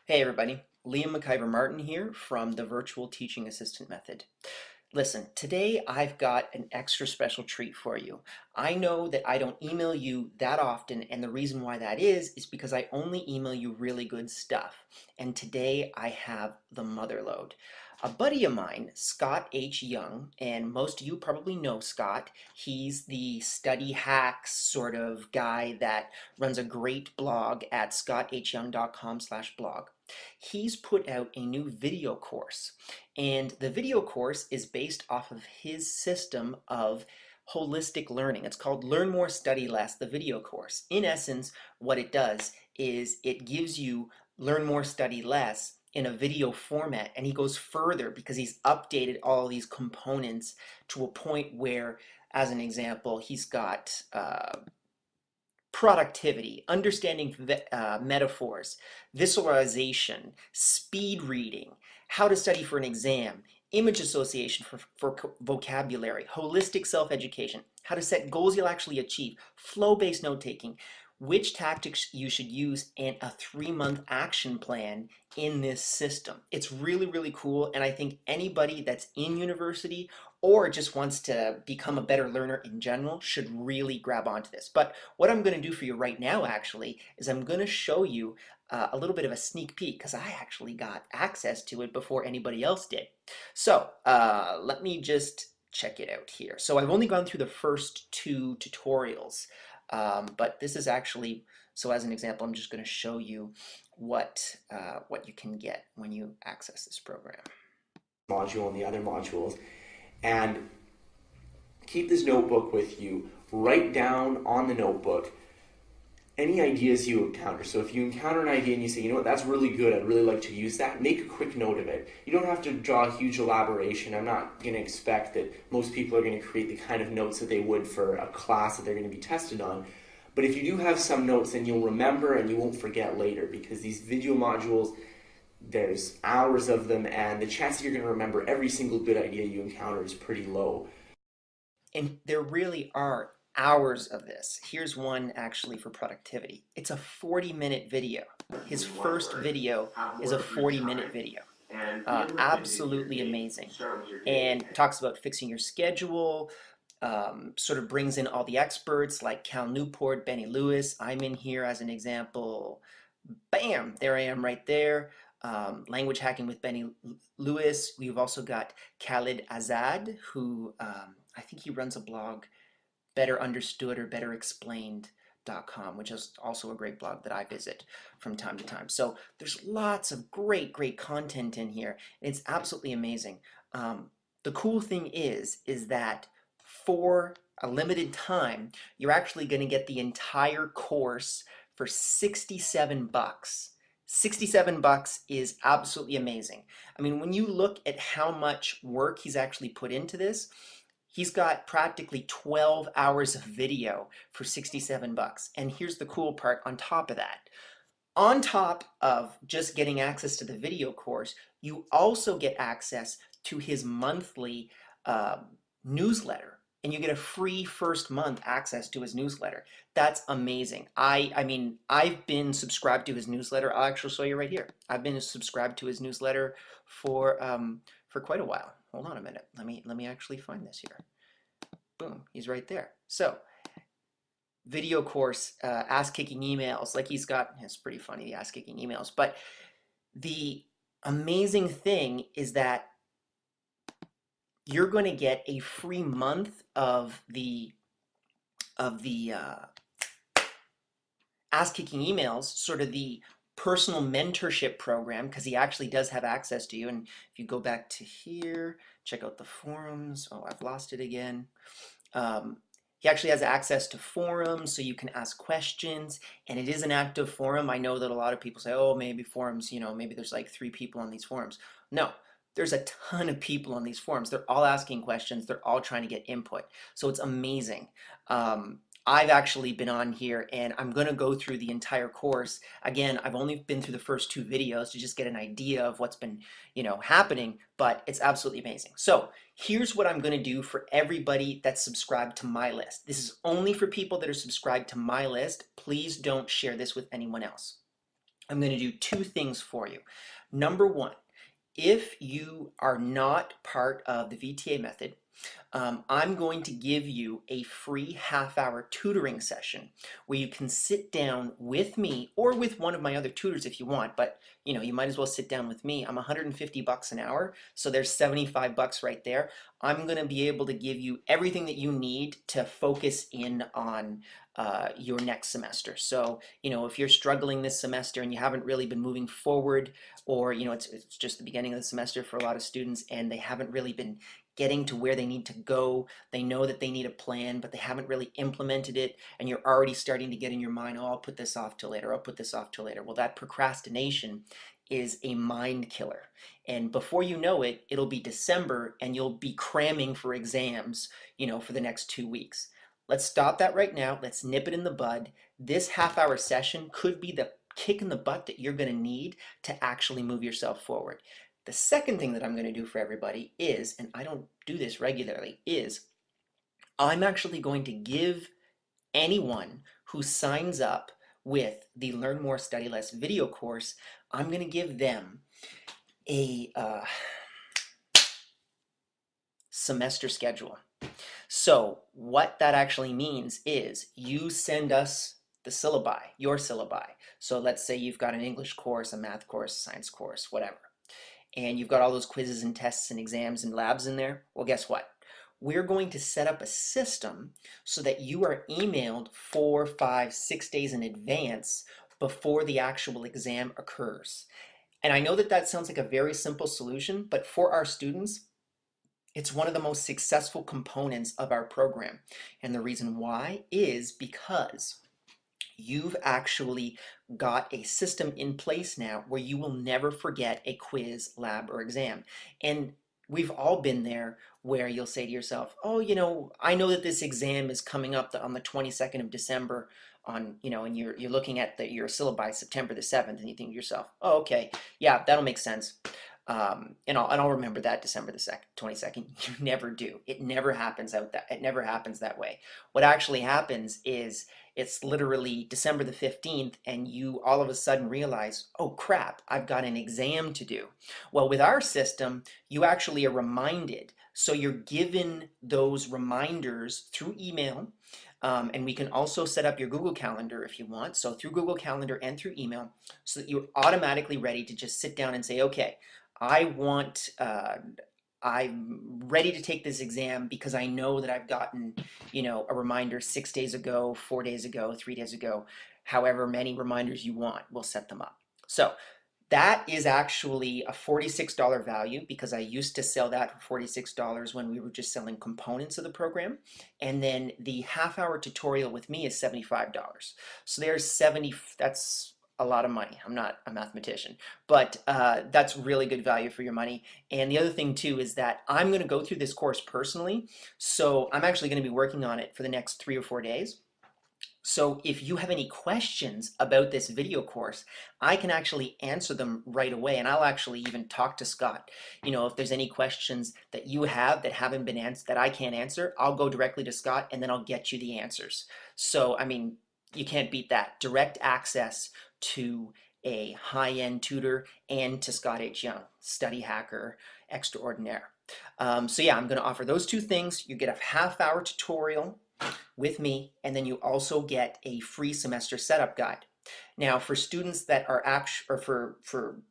Hey everybody, Liam McIver Martin here from the Virtual Teaching Assistant Method. Listen, today I've got an extra special treat for you. I know that I don't email you that often, and the reason why that is because I only email you really good stuff. And today I have the mother lode. A buddy of mine, Scott H. Young, and most of you probably know Scott. He's the study hacks sort of guy that runs a great blog at scotthyoung.com/blog. He's put out a new video course, and the video course is based off of his system of holistic learning. It's called Learn More, Study Less, the video course. In essence, what it does is it gives you learn more, study less in a video format, and he goes further because he's updated all these components to a point where, as an example, he's got productivity, understanding metaphors, visualization, speed reading, how to study for an exam, image association for vocabulary, holistic self-education, how to set goals you'll actually achieve, flow-based note-taking, which tactics you should use, and a 3-month action plan in this system. It's really, really cool, and I think anybody that's in university or just wants to become a better learner in general should really grab onto this. But what I'm going to do for you right now actually is I'm going to show you a little bit of a sneak peek because I actually got access to it before anybody else did. So let me just check it out here. So I've only gone through the first 2 tutorials, but this is actually, so as an example, I'm just going to show you what you can get when you access this program. Module and the other modules, and keep this notebook with you. Write down on the notebook any ideas you encounter. So if you encounter an idea and you say, you know what, that's really good, I'd really like to use that, make a quick note of it. You don't have to draw a huge elaboration. I'm not going to expect that most people are going to create the kind of notes that they would for a class that they're going to be tested on. But if you do have some notes, then you'll remember and you won't forget later, because these video modules, there's hours of them, and the chance that you're going to remember every single good idea you encounter is pretty low. And there really are hours of this. Here's one actually for productivity. It's a 40-minute video. His first video is a 40-minute video. Absolutely amazing. And talks about fixing your schedule, sort of brings in all the experts like Cal Newport, Benny Lewis. I'm in here as an example. Bam! There I am right there. Language hacking with Benny Lewis. We've also got Khalid Azad, who I think he runs a blog, Better Understood or Better Explained.com, which is also a great blog that I visit from time to time. So there's lots of great, great content in here, and it's absolutely amazing. The cool thing is that for a limited time, you're actually going to get the entire course for 67 bucks. 67 bucks is absolutely amazing. I mean, when you look at how much work he's actually put into this, he's got practically 12 hours of video for 67 bucks. And here's the cool part on top of that. On top of just getting access to the video course, you also get access to his monthly newsletter, and you get a free first month access to his newsletter. That's amazing. I mean, I've been subscribed to his newsletter. I'll actually show you right here. I've been subscribed to his newsletter for quite a while. Hold on a minute. Let me actually find this here. Boom, he's right there. So, video course, ass-kicking emails. Like he's got, it's pretty funny, the ass-kicking emails. But the amazing thing is that you're going to get a free month of the ass-kicking emails, sort of the personal mentorship program, because he actually does have access to you. And if you go back to here, check out the forums. Oh, I've lost it again. He actually has access to forums, so you can ask questions, and it is an active forum. I know that a lot of people say, oh, maybe forums, you know, maybe there's like 3 people on these forums. No, there's a ton of people on these forums. They're all asking questions. They're all trying to get input. So it's amazing. I've actually been on here, and I'm going to go through the entire course. Again, I've only been through the first 2 videos to just get an idea of what's been, you know, happening, but it's absolutely amazing. So here's what I'm going to do for everybody that's subscribed to my list. This is only for people that are subscribed to my list. Please don't share this with anyone else. I'm going to do two things for you. Number one, if you are not part of the VTA method, I'm going to give you a free half-hour tutoring session where you can sit down with me or with one of my other tutors if you want, but you might as well sit down with me. I'm 150 bucks an hour, so there's 75 bucks right there. I'm going to be able to give you everything that you need to focus in on your next semester. So, if you're struggling this semester and you haven't really been moving forward, or it's just the beginning of the semester for a lot of students and they haven't really been getting to where they need to go. They know that they need a plan, but they haven't really implemented it, and you're already starting to get in your mind, oh, I'll put this off till later, I'll put this off till later. Well, that procrastination is a mind killer. And before you know it, it'll be December and you'll be cramming for exams, for the next 2 weeks. Let's stop that right now. Let's nip it in the bud. This half-hour session could be the kick in the butt that you're going to need to actually move yourself forward. The second thing that I'm going to do for everybody is, and I don't do this regularly, is I'm actually going to give anyone who signs up with the Learn More, Study Less video course, I'm going to give them a semester schedule. So what that actually means is you send us the syllabi, your syllabi. So let's say you've got an English course, a math course, a science course, whatever, and you've got all those quizzes and tests and exams and labs in there. Well, guess what? We're going to set up a system so that you are emailed 4, 5, 6 days in advance before the actual exam occurs. And I know that that sounds like a very simple solution, but for our students, it's one of the most successful components of our program. And the reason why is because you've actually got a system in place now where you will never forget a quiz, lab, or exam. And we've all been there where you'll say to yourself, oh, I know that this exam is coming up on the 22nd of December and you're looking at your syllabi September the 7th, and you think to yourself, oh, okay, yeah, that'll make sense. And I'll remember that December the 22nd. You never do. It never happens it never happens that way. What actually happens is it's literally December the 15th and you all of a sudden realize, oh crap, I've got an exam to do. Well, with our system, you actually are reminded. So you're given those reminders through email. And we can also set up your Google Calendar if you want. So through Google Calendar and through email, so that you're automatically ready to just sit down and say, okay, I'm ready to take this exam because I know that I've gotten, a reminder 6 days ago, 4 days ago, 3 days ago, however many reminders you want, we'll set them up. So that is actually a $46 value because I used to sell that for $46 when we were just selling components of the program. And then the half-hour tutorial with me is $75. So that's a lot of money. I'm not a mathematician, but that's really good value for your money. And the other thing too is that I'm going to go through this course personally. So I'm actually going to be working on it for the next 3 or 4 days. So if you have any questions about this video course, I can actually answer them right away. And I'll actually even talk to Scott. If there's any questions that you have that haven't been answered, that I can't answer, I'll go directly to Scott and then I'll get you the answers. So, I mean, you can't beat that. Direct access to a high-end tutor and to Scott H. Young, study hacker extraordinaire. So yeah, I'm going to offer those two things. You get a half-hour tutorial with me, and then you also get a free semester setup guide. Now, for students that are or for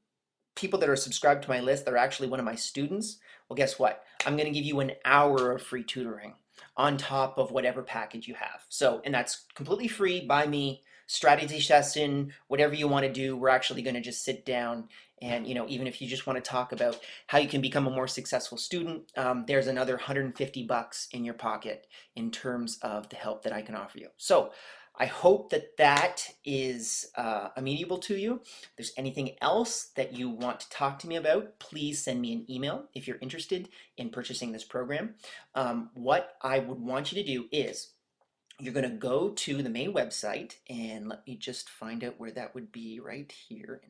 people that are subscribed to my list that are actually one of my students, well, guess what? I'm going to give you an hour of free tutoring on top of whatever package you have. So, and that's completely free by me, strategy session, whatever you want to do. We're actually going to just sit down and, even if you just want to talk about how you can become a more successful student, there's another 150 bucks in your pocket in terms of the help that I can offer you. So I hope that that is amenable to you. If there's anything else that you want to talk to me about, please send me an email if you're interested in purchasing this program. What I would want you to do is you're going to go to the main website, and let me just find out where that would be right here.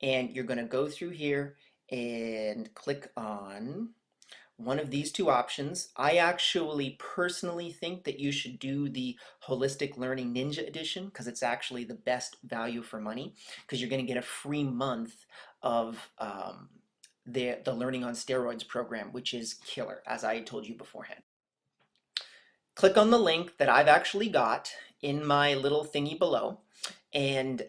And you're going to go through here and click on one of these two options. I actually personally think that you should do the Holistic Learning Ninja Edition because it's actually the best value for money because you're going to get a free month of the Learning on Steroids program, which is killer, as I told you beforehand. Click on the link that I've actually got in my little thingy below, and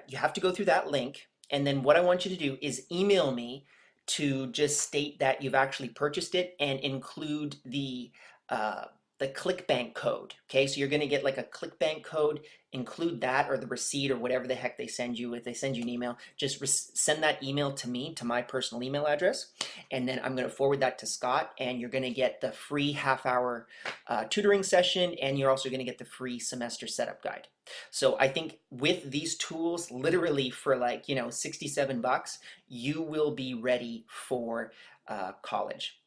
you have to go through that link. And then what I want you to do is email me to just state that you've actually purchased it and include uh, the ClickBank code. Okay, so you're going to get like a ClickBank code. Include that or the receipt or whatever the heck they send you. If they send you an email, just send that email to me, to my personal email address, and then I'm going to forward that to Scott. And you're going to get the free half-hour tutoring session, and you're also going to get the free semester setup guide. So I think with these tools, literally for like, 67 bucks, you will be ready for college.